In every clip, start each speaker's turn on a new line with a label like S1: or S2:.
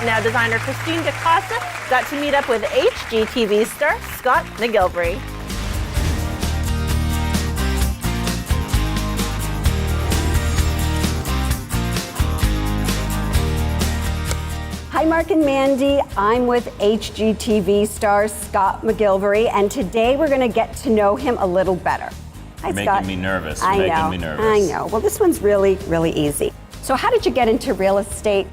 S1: Now designer Christine Da Costa got to meet up with HGTV star Scott McGillivray.
S2: Hi, Mark and Mandy. I'm with HGTV star Scott McGillivray, and today we're going to get to know him a little better. Hi,
S3: You're
S2: Scott.
S3: making me nervous.
S2: I
S3: You're
S2: know.
S3: making me nervous.
S2: I know. Well, this one's really, really easy. So how did you get into real estate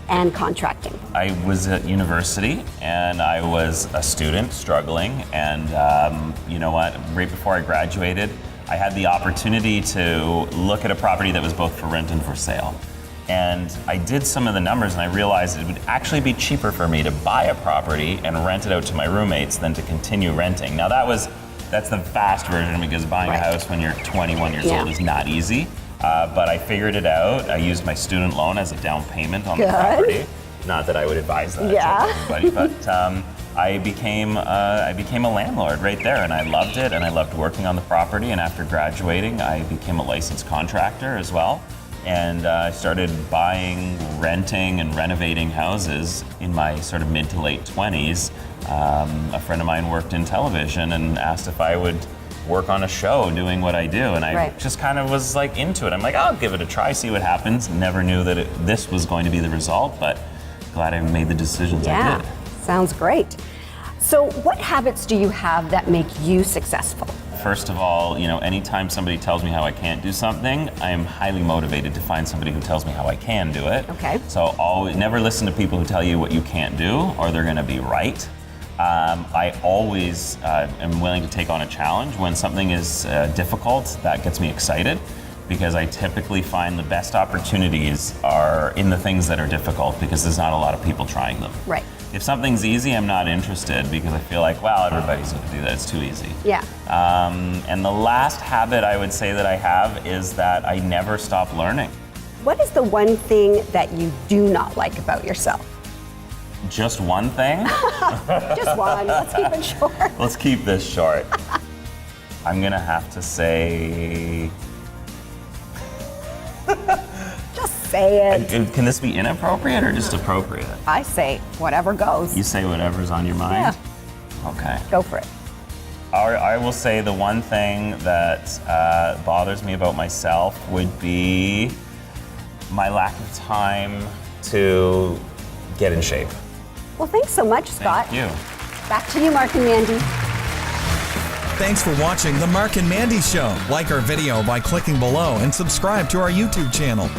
S2: and contracting?
S3: I was at university and I was a student struggling, and you know what? Right before I graduated, I had the opportunity to look at a property that was both for rent and for sale. And I did some of the numbers and I realized it would actually be cheaper for me to buy a property and rent it out to my roommates than to continue renting. Now that's the fast version, because buying a house when you're 21 years old is not easy. But I figured it out. I used my student loan as a down payment on the property. Not that I would advise that to everybody, but I became a landlord right there, and I loved it, and I loved working on the property. And after graduating, I became a licensed contractor as well. And I started buying, renting, and renovating houses in my sort of mid to late 20s. A friend of mine worked in television and asked if I would work on a show doing what I do. And I just kind of was like into it. I'm like, I'll give it a try, see what happens. Never knew that this was going to be the result, but glad I made the decisions I did.
S2: Sounds great. So what habits do you have that make you successful?
S3: First of all, you know, anytime somebody tells me how I can't do something, I am highly motivated to find somebody who tells me how I can do it.
S2: Okay.
S3: So always, never listen to people who tell you what you can't do, or they're going to be right. I always am willing to take on a challenge. When something is difficult, that gets me excited, because I typically find the best opportunities are in the things that are difficult, because there's not a lot of people trying them.
S2: Right.
S3: If something's easy, I'm not interested, because I feel like, well, everybody's going to do that. It's too easy.
S2: Yeah.
S3: And the last habit I would say that I have is that I never stop learning.
S2: What is the one thing that you do not like about yourself?
S3: Just one thing?
S2: Just one. Let's keep it short.
S3: Let's keep this short. I'm going to have to say...
S2: Just say it.
S3: Can this be inappropriate or just appropriate?
S2: I say whatever goes.
S3: You say whatever's on your mind?
S2: Yeah.
S3: Okay.
S2: Go for it.
S3: I will say the one thing that bothers me about myself would be my lack of time to get in shape.
S2: Well, thanks so much, Scott.
S3: Thank you.
S2: Back to you, Mark and Mandy.
S4: Thanks for watching The Mark and Mandy Show. Like our video by clicking below and subscribe to our YouTube channel.